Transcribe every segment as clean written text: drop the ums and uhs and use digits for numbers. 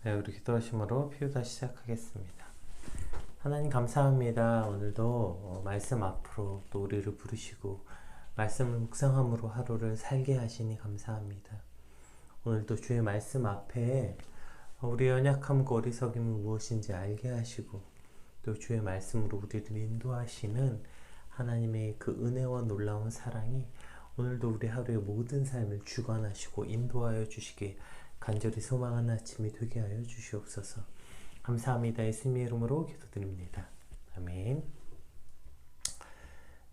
네, 우리 기도하심으로 피우다 시작하겠습니다. 하나님 감사합니다. 오늘도 말씀 앞으로 또 우리를 부르시고 말씀을 묵상함으로 하루를 살게 하시니 감사합니다. 오늘도 주의 말씀 앞에 우리의 연약함과 어리석임은 무엇인지 알게 하시고 또 주의 말씀으로 우리를 인도하시는 하나님의 그 은혜와 놀라운 사랑이 오늘도 우리 하루의 모든 삶을 주관하시고 인도하여 주시게 간절히 소망하는 아침이 되게 하여 주시옵소서. 감사합니다. 예수님의 이름으로 기도드립니다. 아멘.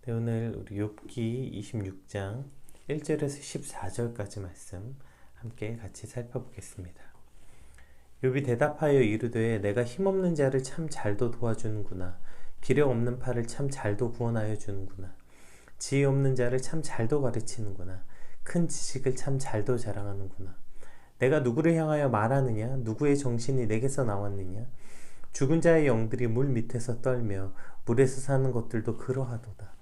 네, 오늘 우리 욥기 26장 1절에서 14절까지 말씀 함께 같이 살펴보겠습니다. 욥이 대답하여 이르되 내가 힘없는 자를 참 잘도 도와주는구나. 기력 없는 팔을 참 잘도 구원하여 주는구나. 지혜 없는 자를 참 잘도 가르치는구나. 큰 지식을 참 잘도 자랑하는구나. 내가 누구를 향하여 말하느냐? 누구의 정신이 내게서 나왔느냐? 죽은 자의 영들이 물 밑에서 떨며 물에서 사는 것들도 그러하도다.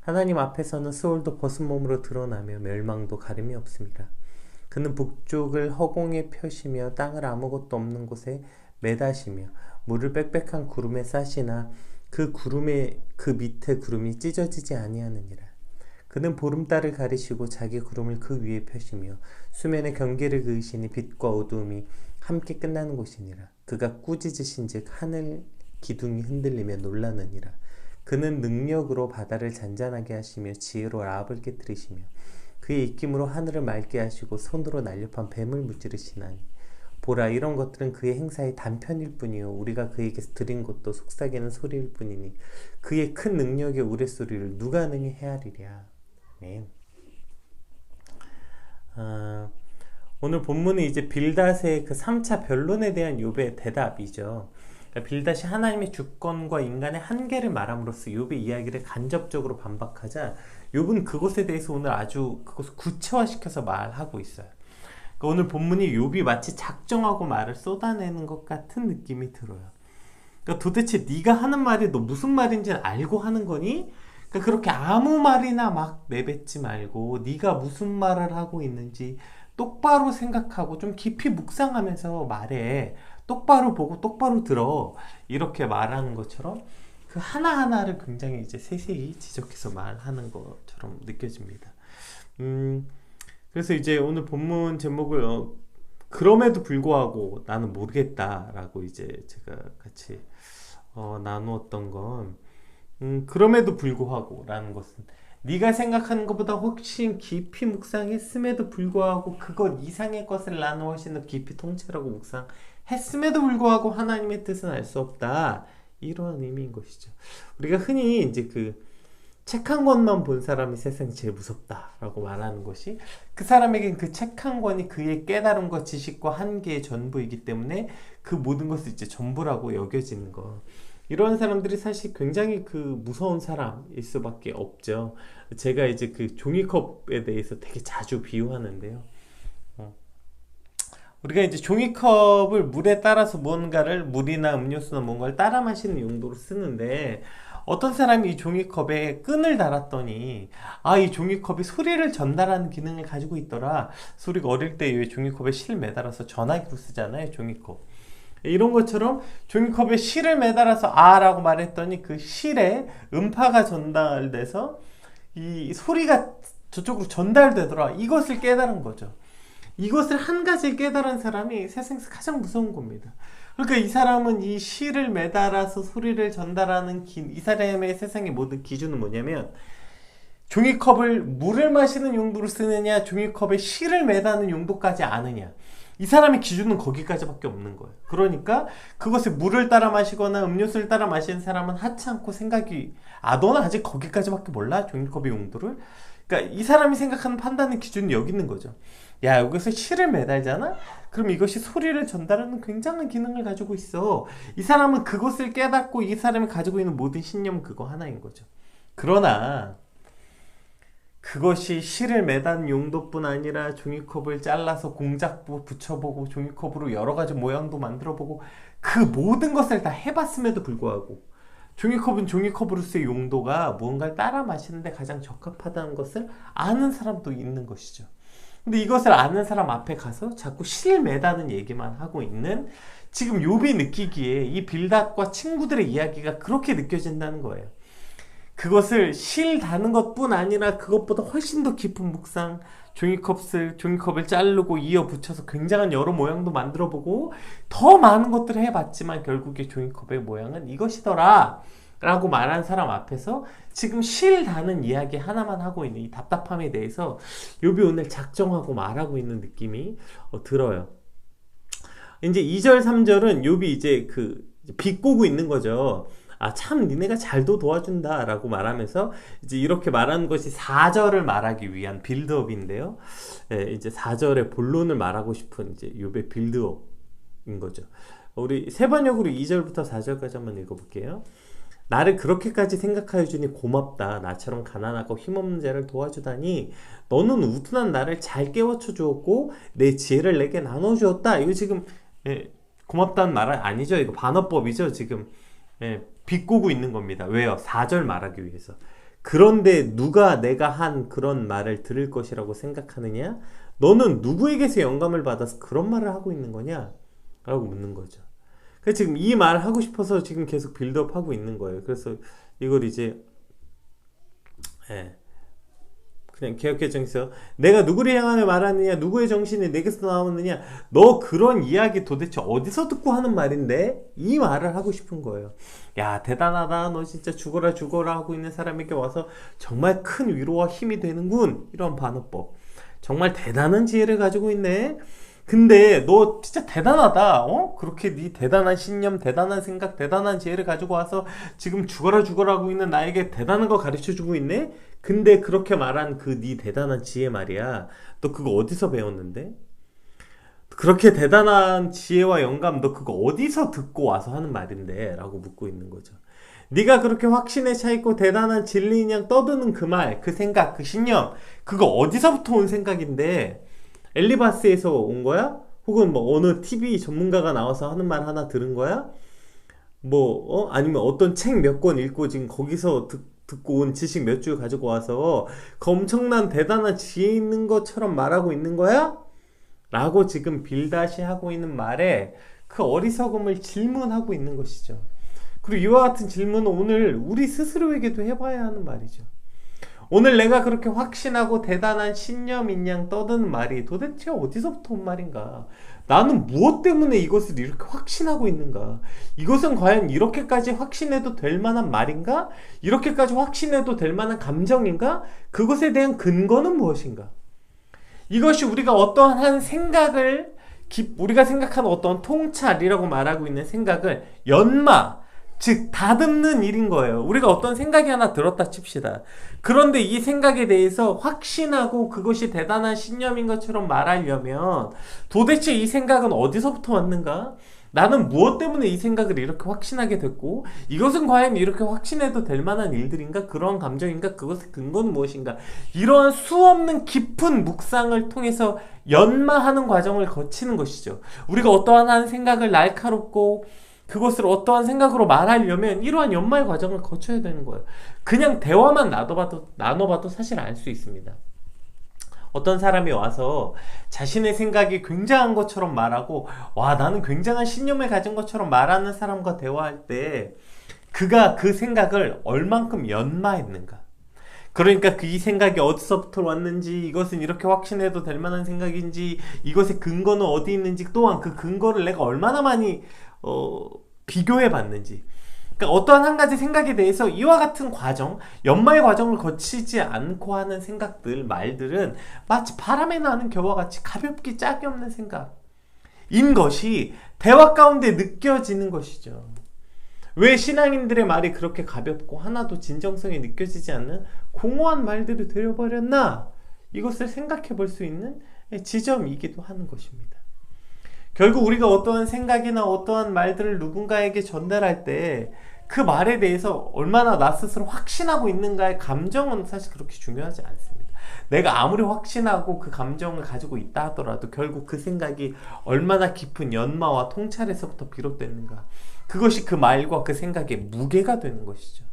하나님 앞에서는 수월도 벗은 몸으로 드러나며 멸망도 가림이 없습니다. 그는 북쪽을 허공에 펴시며 땅을 아무것도 없는 곳에 매다시며 물을 빽빽한 구름에 싸시나 그 밑에 구름이 찢어지지 아니하느니라. 그는 보름달을 가리시고 자기 구름을 그 위에 펴시며 수면의 경계를 그으시니 빛과 어두움이 함께 끝나는 곳이니라. 그가 꾸짖으신즉 하늘 기둥이 흔들리며 놀라느니라. 그는 능력으로 바다를 잔잔하게 하시며 지혜로 라합을 깨뜨리시며 그의 입김으로 하늘을 맑게 하시고 손으로 날렵한 뱀을 무찌르시나니 보라, 이런 것들은 그의 행사의 단편일 뿐이요 우리가 그에게서 들은 것도 속삭이는 소리일 뿐이니 그의 큰 능력의 우레소리를 누가 능히 헤아리랴. 아멘. 오늘 본문은 이제 빌닷의 그 3차 변론에 대한 욥의 대답이죠. 그러니까 빌닷이 하나님의 주권과 인간의 한계를 말함으로써 욥의 이야기를 간접적으로 반박하자 욥은 그것에 대해서 오늘 아주 그것을 구체화시켜서 말하고 있어요. 그러니까 오늘 본문이 욥이 마치 작정하고 말을 쏟아내는 것 같은 느낌이 들어요. 그러니까 도대체 네가 하는 말이 너 무슨 말인지 알고 하는 거니? 그러니까 그렇게 아무 말이나 막 내뱉지 말고 네가 무슨 말을 하고 있는지 똑바로 생각하고 좀 깊이 묵상하면서 말해. 똑바로 보고 똑바로 들어. 이렇게 말하는 것처럼 그 하나하나를 굉장히 이제 세세히 지적해서 말하는 것처럼 느껴집니다. 그래서 이제 오늘 본문 제목을 그럼에도 불구하고 나는 모르겠다라고 이제 제가 같이 나누었던 건 그럼에도 불구하고 라는 것은 네가 생각하는 것보다 훨씬 깊이 묵상했음에도 불구하고 그것 이상의 것을 나누시는 깊이 통찰하고 묵상했음에도 불구하고 하나님의 뜻은 알 수 없다, 이런 의미인 것이죠. 우리가 흔히 이제 그 책 한 권만 본 사람이 세상에 제일 무섭다라고 말하는 것이 그 사람에겐 그 책 한 권이 그의 깨달음과 지식과 한계의 전부이기 때문에 그 모든 것을 이제 전부라고 여겨지는 것. 이런 사람들이 사실 굉장히 그 무서운 사람일 수밖에 없죠. 제가 이제 그 종이컵에 대해서 되게 자주 비유하는데요. 우리가 이제 종이컵을 물에 따라서 뭔가를, 물이나 음료수나 뭔가를 따라 마시는 용도로 쓰는데 어떤 사람이 이 종이컵에 끈을 달았더니 이 종이컵이 소리를 전달하는 기능을 가지고 있더라. 우리가 어릴 때 왜 종이컵에 실 매달아서 전화기로 쓰잖아요, 종이컵. 이런 것처럼 종이컵에 실을 매달아서 라고 말했더니 그 실에 음파가 전달돼서 이 소리가 저쪽으로 전달되더라. 이것을 깨달은 거죠. 이것을 한 가지 깨달은 사람이 세상에서 가장 무서운 겁니다. 그러니까 이 사람은 이 실을 매달아서 소리를 전달하는 이 사람의 세상의 모든 기준은 뭐냐면 종이컵을 물을 마시는 용도로 쓰느냐, 종이컵에 실을 매다는 용도까지 아느냐, 이 사람의 기준은 거기까지밖에 없는 거예요. 그러니까 그것을 물을 따라 마시거나 음료수를 따라 마시는 사람은 하찮고 생각이 너는 아직 거기까지밖에 몰라? 종이컵의 용도를? 그러니까 이 사람이 생각하는 판단의 기준은 여기 있는 거죠. 야, 여기서 실을 매달잖아? 그럼 이것이 소리를 전달하는 굉장한 기능을 가지고 있어. 이 사람은 그것을 깨닫고 이 사람이 가지고 있는 모든 신념은 그거 하나인 거죠. 그러나 그것이 실을 매단 용도뿐 아니라 종이컵을 잘라서 공작도 붙여보고 종이컵으로 여러 가지 모양도 만들어보고 그 모든 것을 다 해봤음에도 불구하고 종이컵은 종이컵으로서의 용도가 무언가를 따라 마시는데 가장 적합하다는 것을 아는 사람도 있는 것이죠. 근데 이것을 아는 사람 앞에 가서 자꾸 실 매다는 얘기만 하고 있는, 지금 욥이 느끼기에 이 빌닷과 친구들의 이야기가 그렇게 느껴진다는 거예요. 그것을 실 다는 것뿐 아니라 그것보다 훨씬 더 깊은 묵상, 종이컵을 자르고 이어 붙여서 굉장한 여러 모양도 만들어보고 더 많은 것들을 해봤지만 결국에 종이컵의 모양은 이것이더라 라고 말한 사람 앞에서 지금 실 다는 이야기 하나만 하고 있는 이 답답함에 대해서 욥이 오늘 작정하고 말하고 있는 느낌이 들어요. 이제 2절 3절은 욥이 이제 비꼬고 있는 거죠. 아, 참 니네가 잘도 도와준다 라고 말하면서 이제 이렇게 말하는 것이 4절을 말하기 위한 빌드업인데요. 이제 4절의 본론을 말하고 싶은 이제 욥의 빌드업인 거죠. 우리 세 번역으로 2절부터 4절까지 한번 읽어볼게요. 나를 그렇게까지 생각하여 주니 고맙다. 나처럼 가난하고 힘없는 자를 도와주다니. 너는 우둔한 나를 잘 깨워쳐 주었고 내 지혜를 내게 나눠주었다. 이거 지금 고맙다는 말은 아니죠. 이거 반어법이죠. 지금 비꼬고 있는 겁니다. 왜요? 4절 말하기 위해서. 그런데 누가 내가 한 그런 말을 들을 것이라고 생각하느냐? 너는 누구에게서 영감을 받아서 그런 말을 하고 있는 거냐? 라고 묻는 거죠. 그래서 지금 이 말 하고 싶어서 지금 계속 빌드업 하고 있는 거예요. 그래서 이걸 이제 그냥 개혁개정에서 내가 누구를 향하여 말하느냐, 누구의 정신이 내게서 나오느냐, 너 그런 이야기 도대체 어디서 듣고 하는 말인데? 이 말을 하고 싶은 거예요. 야, 대단하다. 너 진짜 죽어라 하고 있는 사람에게 와서 정말 큰 위로와 힘이 되는군. 이런 반어법. 정말 대단한 지혜를 가지고 있네. 근데 너 진짜 대단하다. 그렇게 네 대단한 신념, 대단한 생각, 대단한 지혜를 가지고 와서 지금 죽어라 하고 있는 나에게 대단한 거 가르쳐주고 있네? 근데 그렇게 말한 그 네 대단한 지혜 말이야, 너 그거 어디서 배웠는데? 그렇게 대단한 지혜와 영감 너 그거 어디서 듣고 와서 하는 말인데? 라고 묻고 있는 거죠. 네가 그렇게 확신에 차있고 대단한 진리인 양 떠드는 그 말, 그 생각, 그 신념, 그거 어디서부터 온 생각인데? 엘리바스에서 온 거야? 혹은 뭐 어느 TV 전문가가 나와서 하는 말 하나 들은 거야? 아니면 어떤 책 몇 권 읽고 지금 거기서 듣고 온 지식 몇 줄 가지고 와서 그 엄청난 대단한 지혜 있는 것처럼 말하고 있는 거야? 라고 지금 빌닷이 하고 있는 말에 그 어리석음을 질문하고 있는 것이죠. 그리고 이와 같은 질문은 오늘 우리 스스로에게도 해봐야 하는 말이죠. 오늘 내가 그렇게 확신하고 대단한 신념인 양 떠드는 말이 도대체 어디서부터 온 말인가? 나는 무엇 때문에 이것을 이렇게 확신하고 있는가? 이것은 과연 이렇게까지 확신해도 될 만한 말인가? 이렇게까지 확신해도 될 만한 감정인가? 그것에 대한 근거는 무엇인가? 이것이 우리가 어떠한 생각을, 우리가 생각하는 어떤 통찰이라고 말하고 있는 생각을 즉 다듬는 일인 거예요. 우리가 어떤 생각이 하나 들었다 칩시다. 그런데 이 생각에 대해서 확신하고 그것이 대단한 신념인 것처럼 말하려면 도대체 이 생각은 어디서부터 왔는가? 나는 무엇 때문에 이 생각을 이렇게 확신하게 됐고, 이것은 과연 이렇게 확신해도 될 만한 일들인가? 그러한 감정인가? 그것의 근거는 무엇인가? 이러한 수없는 깊은 묵상을 통해서 연마하는 과정을 거치는 것이죠. 우리가 어떠한 생각을 날카롭고 그것을 어떠한 생각으로 말하려면 이러한 연마의 과정을 거쳐야 되는 거예요. 그냥 대화만 나눠봐도 사실 알 수 있습니다. 어떤 사람이 와서 자신의 생각이 굉장한 것처럼 말하고, 와, 나는 굉장한 신념을 가진 것처럼 말하는 사람과 대화할 때 그가 그 생각을 얼만큼 연마했는가? 그러니까 이 생각이 어디서부터 왔는지, 이것은 이렇게 확신해도 될 만한 생각인지, 이것의 근거는 어디 있는지, 또한 그 근거를 내가 얼마나 많이 비교해 봤는지. 그러니까 어떠한 한 가지 생각에 대해서 이와 같은 과정, 연마의 과정을 거치지 않고 하는 생각들, 말들은 마치 바람에 나는 겨와 같이 가볍기 짝이 없는 생각인 것이 대화 가운데 느껴지는 것이죠. 왜 신앙인들의 말이 그렇게 가볍고 하나도 진정성이 느껴지지 않는 공허한 말들이 되어버렸나? 이것을 생각해 볼 수 있는 지점이기도 하는 것입니다. 결국 우리가 어떠한 생각이나 어떠한 말들을 누군가에게 전달할 때 그 말에 대해서 얼마나 나 스스로 확신하고 있는가의 감정은 사실 그렇게 중요하지 않습니다. 내가 아무리 확신하고 그 감정을 가지고 있다 하더라도 결국 그 생각이 얼마나 깊은 연마와 통찰에서부터 비롯됐는가, 그것이 그 말과 그 생각의 무게가 되는 것이죠.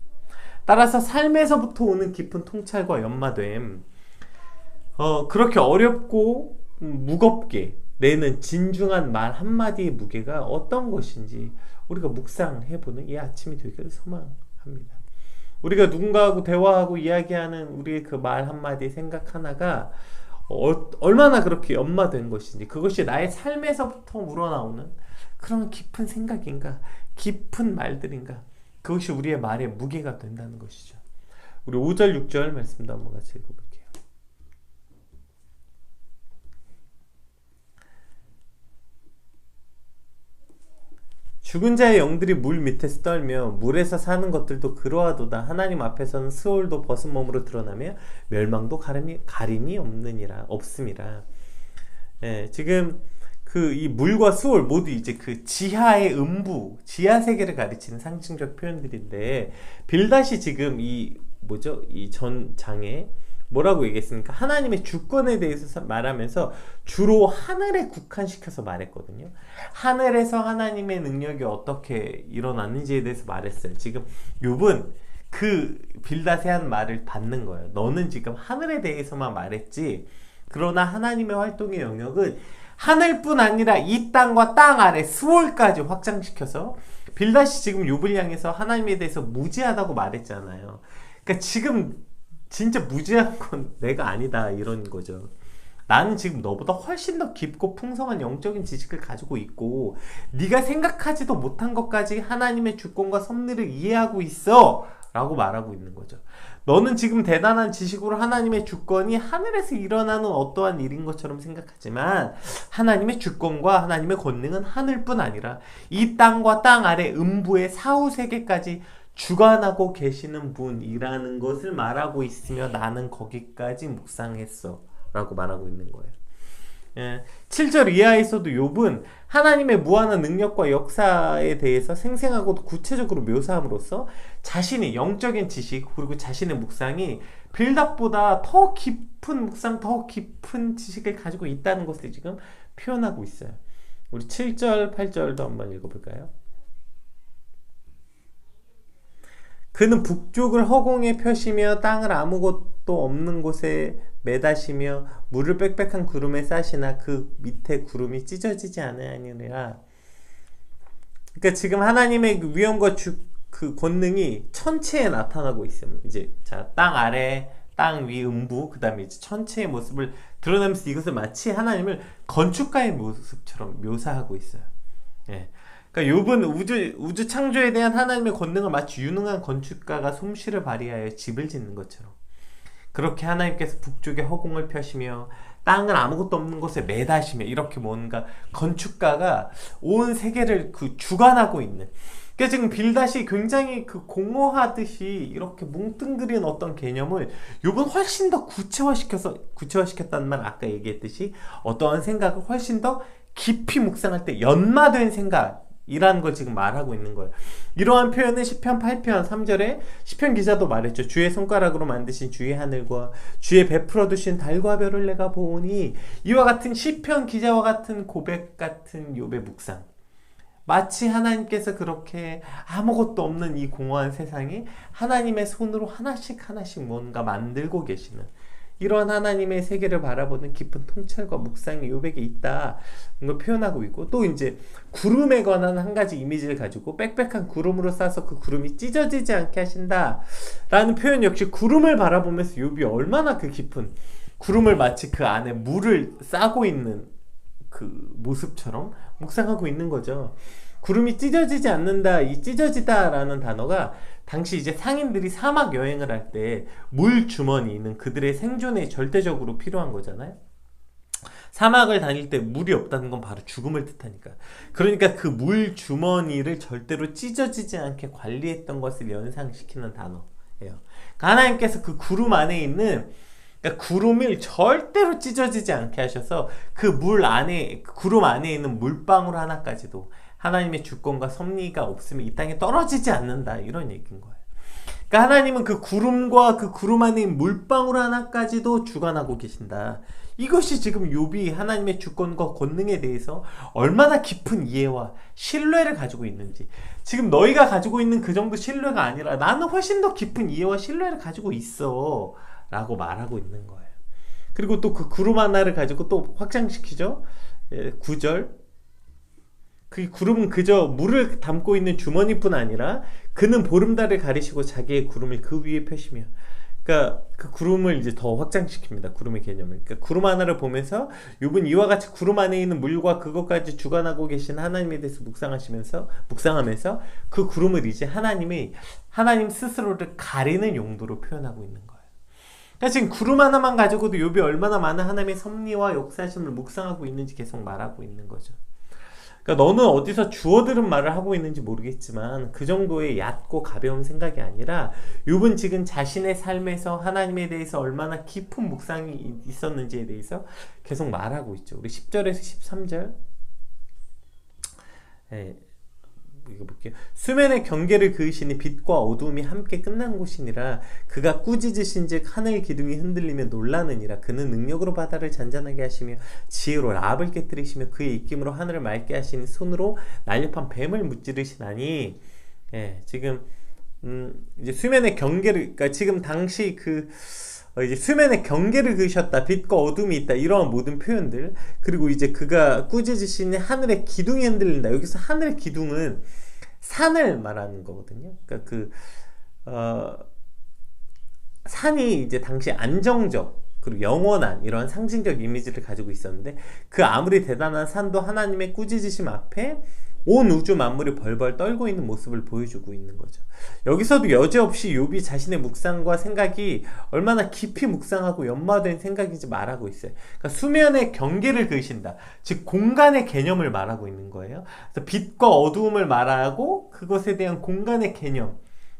따라서 삶에서부터 오는 깊은 통찰과 연마됨, 그렇게 어렵고 무겁게 내는 진중한 말 한마디의 무게가 어떤 것인지 우리가 묵상해보는 이 아침이 되기를 소망합니다. 우리가 누군가하고 대화하고 이야기하는 우리의 그 말 한마디 생각 하나가 얼마나 그렇게 연마된 것인지, 그것이 나의 삶에서부터 우러나오는 그런 깊은 생각인가, 깊은 말들인가, 그것이 우리의 말의 무게가 된다는 것이죠. 우리 5절 6절 말씀도 한번 같이 읽어볼게요. 죽은 자의 영들이 물 밑에서 떨며 물에서 사는 것들도 그러하도다. 하나님 앞에서는 스올도 벗은 몸으로 드러나며 멸망도 가림이 없음이라. 예, 지금 그 이 물과 수올 모두 이제 그 지하의 음부, 지하 세계를 가리치는 상징적 표현들인데, 빌닷이 지금 이 전 장에 뭐라고 얘기했습니까? 하나님의 주권에 대해서 말하면서 주로 하늘에 국한시켜서 말했거든요. 하늘에서 하나님의 능력이 어떻게 일어났는지에 대해서 말했어요. 지금 욥은 그 빌닷이 한 말을 받는 거예요. 너는 지금 하늘에 대해서만 말했지, 그러나 하나님의 활동의 영역은 하늘뿐 아니라 이 땅과 땅 아래 스월까지 확장시켜서, 빌닷이 지금 욥을 향해서 하나님에 대해서 무지하다고 말했잖아요. 그러니까 지금 진짜 무지한 건 내가 아니다, 이런 거죠. 나는 지금 너보다 훨씬 더 깊고 풍성한 영적인 지식을 가지고 있고 네가 생각하지도 못한 것까지 하나님의 주권과 섭리를 이해하고 있어 라고 말하고 있는 거죠. 너는 지금 대단한 지식으로 하나님의 주권이 하늘에서 일어나는 어떠한 일인 것처럼 생각하지만, 하나님의 주권과 하나님의 권능은 하늘뿐 아니라 이 땅과 땅 아래 음부의 사후세계까지 주관하고 계시는 분이라는 것을 말하고 있으며 나는 거기까지 묵상했어 라고 말하고 있는 거예요. 7절 이하에서도 욥은 하나님의 무한한 능력과 역사에 대해서 생생하고 구체적으로 묘사함으로써 자신의 영적인 지식 그리고 자신의 묵상이 빌닷보다 더 깊은 묵상, 더 깊은 지식을 가지고 있다는 것을 지금 표현하고 있어요. 우리 7절 8절도 한번 읽어볼까요? 그는 북쪽을 허공에 펴시며 땅을 아무것도 없는 곳에 매다시며 물을 빽빽한 구름에 싸시나 그 밑에 구름이 찢어지지 않으니라. 그러니까 지금 하나님의 그 위엄과 그 권능이 천체에 나타나고 있어요. 이제 땅 아래, 땅 위 음부, 그 다음에 이제 천체의 모습을 드러내면서 이것을 마치 하나님을 건축가의 모습처럼 묘사하고 있어요. 예. 그러니까 욥은 우주 창조에 대한 하나님의 권능을 마치 유능한 건축가가 솜씨를 발휘하여 집을 짓는 것처럼, 그렇게 하나님께서 북쪽에 허공을 펴시며 땅을 아무것도 없는 곳에 매다시며, 이렇게 뭔가 건축가가 온 세계를 그 주관하고 있는, 그러니까 지금 빌닷이 굉장히 그 공허하듯이 이렇게 뭉뚱그린 어떤 개념을 욥은 훨씬 더 구체화시켰다는 말, 아까 얘기했듯이 어떠한 생각을 훨씬 더 깊이 묵상할 때 연마된 생각 이라는 걸 지금 말하고 있는 거예요. 이러한 표현은 시편 8편 3절에 시편 기자도 말했죠. 주의 손가락으로 만드신 주의 하늘과 주의 베풀어 두신 달과 별을 내가 보니, 이와 같은 시편 기자와 같은 고백 같은 욥의 묵상, 마치 하나님께서 그렇게 아무것도 없는 이 공허한 세상에 하나님의 손으로 하나씩 하나씩 뭔가 만들고 계시는 이러한 하나님의 세계를 바라보는 깊은 통찰과 묵상이 욥에게 있다, 걸 표현하고 있고, 또 이제 구름에 관한 한 가지 이미지를 가지고 빽빽한 구름으로 싸서 그 구름이 찢어지지 않게 하신다 라는 표현 역시 구름을 바라보면서 욥이 얼마나 그 깊은 구름을 마치 그 안에 물을 싸고 있는 그 모습처럼 묵상하고 있는 거죠. 구름이 찢어지지 않는다, 이 찢어지다 라는 단어가 당시 이제 상인들이 사막 여행을 할 때 물 주머니는 그들의 생존에 절대적으로 필요한 거잖아요. 사막을 다닐 때 물이 없다는 건 바로 죽음을 뜻하니까. 그러니까 그 물 주머니를 절대로 찢어지지 않게 관리했던 것을 연상시키는 단어예요. 그러니까 하나님께서 그 구름 안에 있는, 그러니까 구름을 절대로 찢어지지 않게 하셔서 그 물 안에, 구름 안에 있는 물방울 하나까지도 하나님의 주권과 섭리가 없으면 이 땅에 떨어지지 않는다, 이런 얘기인 거예요. 그러니까 하나님은 그 구름과 그 구름 안에 있는 물방울 하나까지도 주관하고 계신다. 이것이 지금 욥이 하나님의 주권과 권능에 대해서 얼마나 깊은 이해와 신뢰를 가지고 있는지, 지금 너희가 가지고 있는 그 정도 신뢰가 아니라 나는 훨씬 더 깊은 이해와 신뢰를 가지고 있어 라고 말하고 있는 거예요. 그리고 또 그 구름 하나를 가지고 또 확장시키죠. 9절. 그 구름은 그저 물을 담고 있는 주머니뿐 아니라 그는 보름달을 가리시고 자기의 구름을 그 위에 펴시며, 그러니까 그 구름을 이제 더 확장시킵니다. 구름의 개념을. 그러니까 구름 하나를 보면서 욥은 이와 같이 구름 안에 있는 물과 그것까지 주관하고 계신 하나님에 대해서 묵상하면서 그 구름을 이제 하나님 스스로를 가리는 용도로 표현하고 있는 거예요. 그러니까 지금 구름 하나만 가지고도 욥이 얼마나 많은 하나님의 섭리와 역사심을 묵상하고 있는지 계속 말하고 있는 거죠. 그러니까 너는 어디서 주워들은 말을 하고 있는지 모르겠지만 그 정도의 얕고 가벼운 생각이 아니라 욥은 지금 자신의 삶에서 하나님에 대해서 얼마나 깊은 묵상이 있었는지에 대해서 계속 말하고 있죠. 우리 10절에서 13절 읽어볼게요. 수면의 경계를 그으시니 빛과 어두움이 함께 끝난 곳이니라. 그가 꾸짖으신즉 하늘 기둥이 흔들리며 놀라느니라. 그는 능력으로 바다를 잔잔하게 하시며 지혜로 라합을 깨뜨리시며 그의 입김으로 하늘을 맑게 하시니 손으로 날렵한 뱀을 무찌르시나니. 지금 이제 수면의 경계를, 그러니까 지금 당시 이제 수면의 경계를 그으셨다, 빛과 어둠이 있다, 이러한 모든 표현들, 그리고 이제 그가 꾸짖으시니 하늘의 기둥이 흔들린다. 여기서 하늘의 기둥은 산을 말하는 거거든요. 그러니까 산이 이제 당시 안정적 그리고 영원한 이러한 상징적 이미지를 가지고 있었는데, 그 아무리 대단한 산도 하나님의 꾸짖으심 앞에 온 우주 만물이 벌벌 떨고 있는 모습을 보여주고 있는 거죠. 여기서도 여지없이 욥이 자신의 묵상과 생각이 얼마나 깊이 묵상하고 연마된 생각인지 말하고 있어요. 그러니까 수면의 경계를 그으신다, 즉 공간의 개념을 말하고 있는 거예요. 그래서 빛과 어두움을 말하고 그것에 대한 공간의 개념,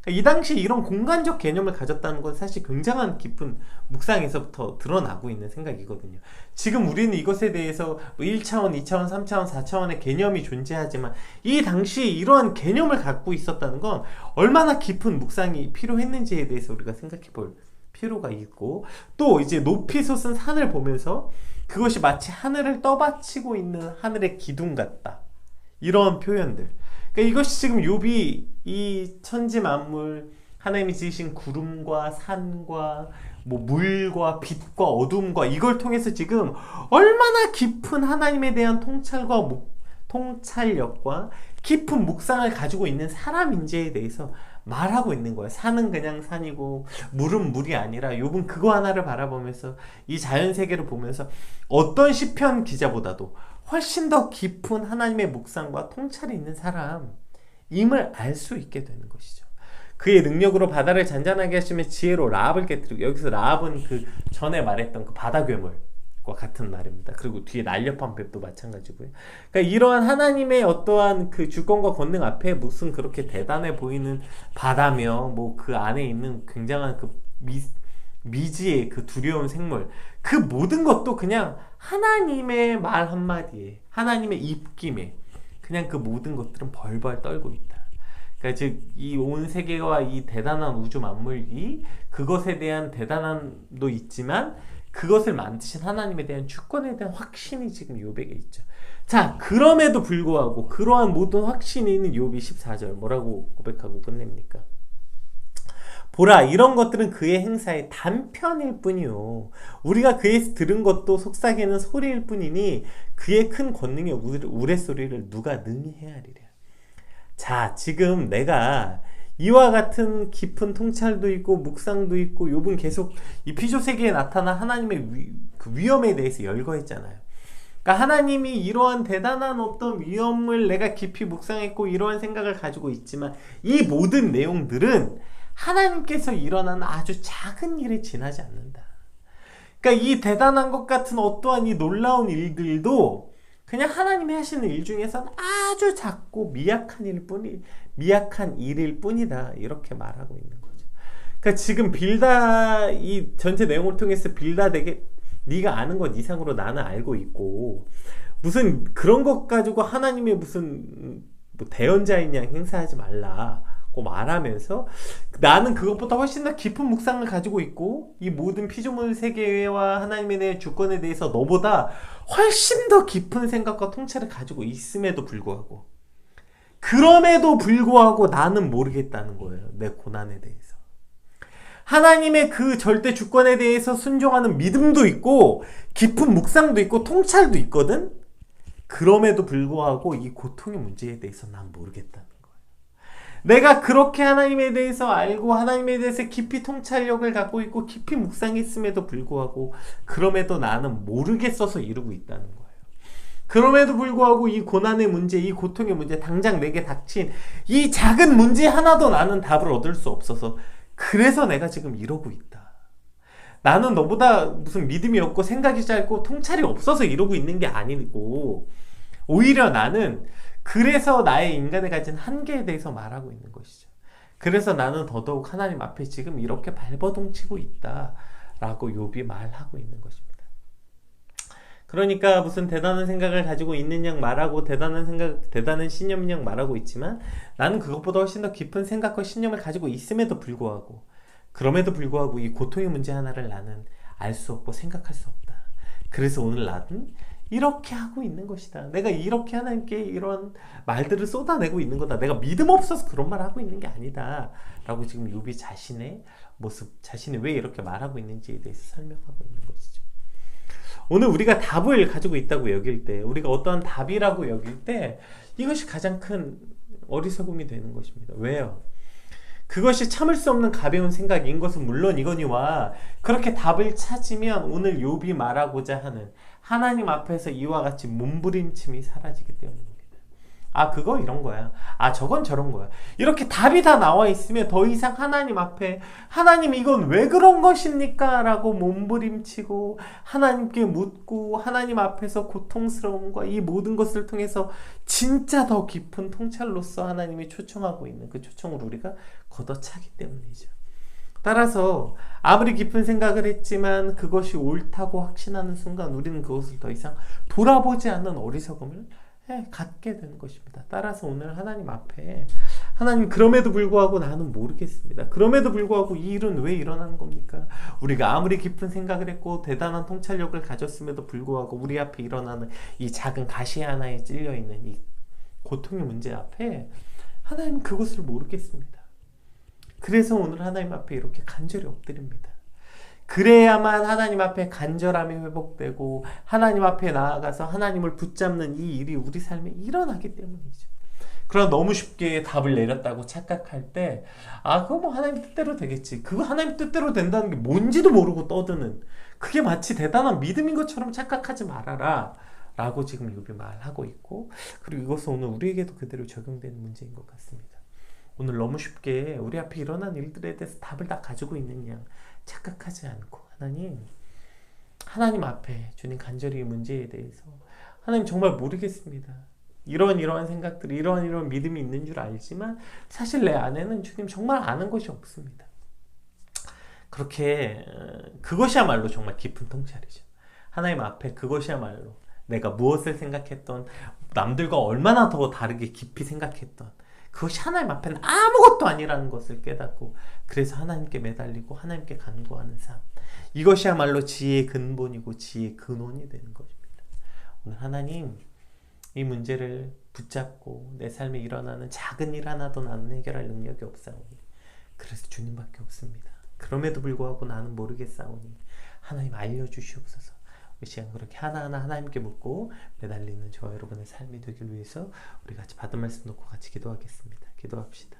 이 당시 이런 공간적 개념을 가졌다는 건 사실 굉장한 깊은 묵상에서부터 드러나고 있는 생각이거든요. 지금 우리는 이것에 대해서 1차원, 2차원, 3차원, 4차원의 개념이 존재하지만 이 당시 이러한 개념을 갖고 있었다는 건 얼마나 깊은 묵상이 필요했는지에 대해서 우리가 생각해 볼 필요가 있고, 또 이제 높이 솟은 산을 보면서 그것이 마치 하늘을 떠받치고 있는 하늘의 기둥 같다, 이런 표현들. 그러니까 이것이 지금 욥이 이 천지 만물, 하나님이 지으신 구름과 산과 물과 빛과 어둠과 이걸 통해서 지금 얼마나 깊은 하나님에 대한 통찰력과 깊은 묵상을 가지고 있는 사람인지에 대해서 말하고 있는 거예요. 산은 그냥 산이고 물은 물이 아니라, 욥은 그거 하나를 바라보면서 이 자연세계를 보면서 어떤 시편 기자보다도 훨씬 더 깊은 하나님의 묵상과 통찰이 있는 사람임을 알 수 있게 되는 것이죠. 그의 능력으로 바다를 잔잔하게 하시며 지혜로 라합을 깨뜨리고, 여기서 라합은 그 전에 말했던 그 바다 괴물과 같은 말입니다. 그리고 뒤에 날렵한 뱀도 마찬가지고요. 그러니까 이러한 하나님의 어떠한 그 주권과 권능 앞에 무슨 그렇게 대단해 보이는 바다며 그 안에 있는 굉장한 그 미지의 그 두려운 생물, 그 모든 것도 그냥 하나님의 말 한마디에, 하나님의 입김에 그냥 그 모든 것들은 벌벌 떨고 있다. 그러니까 즉 이 온 세계와 이 대단한 우주 만물이 그것에 대한 대단함도 있지만 그것을 만드신 하나님에 대한 주권에 대한 확신이 지금 욥에게 있죠. 자, 그럼에도 불구하고 그러한 모든 확신이 있는 욥이 14절 뭐라고 고백하고 끝냅니까? 보라, 이런 것들은 그의 행사의 단편일 뿐이요, 우리가 그에서 들은 것도 속삭이는 소리일 뿐이니 그의 큰 권능의 우레소리를 누가 능히 헤아리랴. 자, 지금 내가 이와 같은 깊은 통찰도 있고 묵상도 있고, 욥은 계속 이 피조세계에 나타난 하나님의 그 위엄에 대해서 열거했잖아요. 그러니까 하나님이 이러한 대단한 어떤 위엄을 내가 깊이 묵상했고 이러한 생각을 가지고 있지만, 이 모든 내용들은 하나님께서 일어나는 아주 작은 일에 지나지 않는다. 그러니까 이 대단한 것 같은 어떠한 이 놀라운 일들도 그냥 하나님이 하시는 일 중에서는 아주 작고 미약한 일일 뿐이다, 이렇게 말하고 있는 거죠. 그러니까 지금 빌다, 이 전체 내용을 통해서 빌다에게 네가 아는 것 이상으로 나는 알고 있고, 무슨 그런 것 가지고 하나님의 무슨 대언자인 양 행사하지 말라고 말하면서, 나는 그것보다 훨씬 더 깊은 묵상을 가지고 있고 이 모든 피조물 세계와 하나님에 대한 주권에 대해서 너보다 훨씬 더 깊은 생각과 통찰을 가지고 있음에도 불구하고, 그럼에도 불구하고 나는 모르겠다는 거예요, 내 고난에 대해서. 하나님의 그 절대 주권에 대해서 순종하는 믿음도 있고 깊은 묵상도 있고 통찰도 있거든. 그럼에도 불구하고 이 고통의 문제에 대해서 난 모르겠다는 거예요. 내가 그렇게 하나님에 대해서 알고 하나님에 대해서 깊이 통찰력을 갖고 있고 깊이 묵상했음에도 불구하고 그럼에도 나는 모르겠어서 이러고 있다는 거예요. 그럼에도 불구하고 이 고난의 문제, 이 고통의 문제, 당장 내게 닥친 이 작은 문제 하나도 나는 답을 얻을 수 없어서 그래서 내가 지금 이러고 있다. 나는 너보다 무슨 믿음이 없고 생각이 짧고 통찰이 없어서 이러고 있는 게 아니고 오히려 나는 그래서 나의 인간에 가진 한계에 대해서 말하고 있는 것이죠. 그래서 나는 더더욱 하나님 앞에 지금 이렇게 발버둥치고 있다라고 욥이 말하고 있는 것입니다. 그러니까 무슨 대단한 생각을 가지고 있는 양 말하고 대단한 생각, 대단한 신념인 양 말하고 있지만 나는 그것보다 훨씬 더 깊은 생각과 신념을 가지고 있음에도 불구하고 그럼에도 불구하고 이 고통의 문제 하나를 나는 알 수 없고 생각할 수 없다. 그래서 오늘 나는 이렇게 하고 있는 것이다. 내가 이렇게 하나님께 이런 말들을 쏟아내고 있는 거다. 내가 믿음 없어서 그런 말 하고 있는 게 아니다. 라고 지금 욥이 자신의 모습, 자신이 왜 이렇게 말하고 있는지에 대해서 설명하고 있는 것이죠. 오늘 우리가 답을 가지고 있다고 여길 때, 우리가 어떠한 답이라고 여길 때 이것이 가장 큰 어리석음이 되는 것입니다. 왜요? 그것이 참을 수 없는 가벼운 생각인 것은 물론 이거니와 그렇게 답을 찾으면 오늘 욥이 말하고자 하는 하나님 앞에서 이와 같이 몸부림침이 사라지기 때문입니다. 아, 그거 이런 거야. 아, 저건 저런 거야. 이렇게 답이 다 나와 있으면 더 이상 하나님 앞에 하나님 이건 왜 그런 것입니까? 라고 몸부림치고 하나님께 묻고 하나님 앞에서 고통스러움과 이 모든 것을 통해서 진짜 더 깊은 통찰로서 하나님이 초청하고 있는 그 초청을 우리가 걷어차기 때문이죠. 따라서 아무리 깊은 생각을 했지만 그것이 옳다고 확신하는 순간 우리는 그것을 더 이상 돌아보지 않는 어리석음을 갖게 되는 것입니다. 따라서 오늘 하나님 앞에 하나님 그럼에도 불구하고 나는 모르겠습니다. 그럼에도 불구하고 이 일은 왜 일어나는 겁니까? 우리가 아무리 깊은 생각을 했고 대단한 통찰력을 가졌음에도 불구하고 우리 앞에 일어나는 이 작은 가시 하나에 찔려있는 이 고통의 문제 앞에 하나님 그것을 모르겠습니다. 그래서 오늘 하나님 앞에 이렇게 간절히 엎드립니다. 그래야만 하나님 앞에 간절함이 회복되고 하나님 앞에 나아가서 하나님을 붙잡는 이 일이 우리 삶에 일어나기 때문이죠. 그러나 너무 쉽게 답을 내렸다고 착각할 때 아, 그거 뭐 하나님 뜻대로 되겠지. 그거 하나님 뜻대로 된다는 게 뭔지도 모르고 떠드는 그게 마치 대단한 믿음인 것처럼 착각하지 말아라 라고 지금 욥이 말하고 있고 그리고 이것은 오늘 우리에게도 그대로 적용되는 문제인 것 같습니다. 오늘 너무 쉽게 우리 앞에 일어난 일들에 대해서 답을 다 가지고 있는 양 착각하지 않고 하나님 앞에 주님 간절히 이 문제에 대해서 하나님 정말 모르겠습니다. 이러한 생각들이 이러한 믿음이 있는 줄 알지만 사실 내 안에는 주님 정말 아는 것이 없습니다. 그렇게 그것이야말로 정말 깊은 통찰이죠. 하나님 앞에 그것이야말로 내가 무엇을 생각했던 남들과 얼마나 더 다르게 깊이 생각했던 그것이 하나님 앞에는 아무것도 아니라는 것을 깨닫고 그래서 하나님께 매달리고 하나님께 간구하는 삶 이것이야말로 지혜의 근본이고 지혜의 근원이 되는 것입니다. 오늘 하나님 이 문제를 붙잡고 내 삶에 일어나는 작은 일 하나도 나는 해결할 능력이 없사오니 그래서 주님밖에 없습니다. 그럼에도 불구하고 나는 모르겠사오니 하나님 알려주시옵소서. 이 시간 그렇게 하나하나 하나님께 묻고 매달리는 저와 여러분의 삶이 되길 위해서 우리 같이 받은 말씀 놓고 같이 기도하겠습니다. 기도합시다.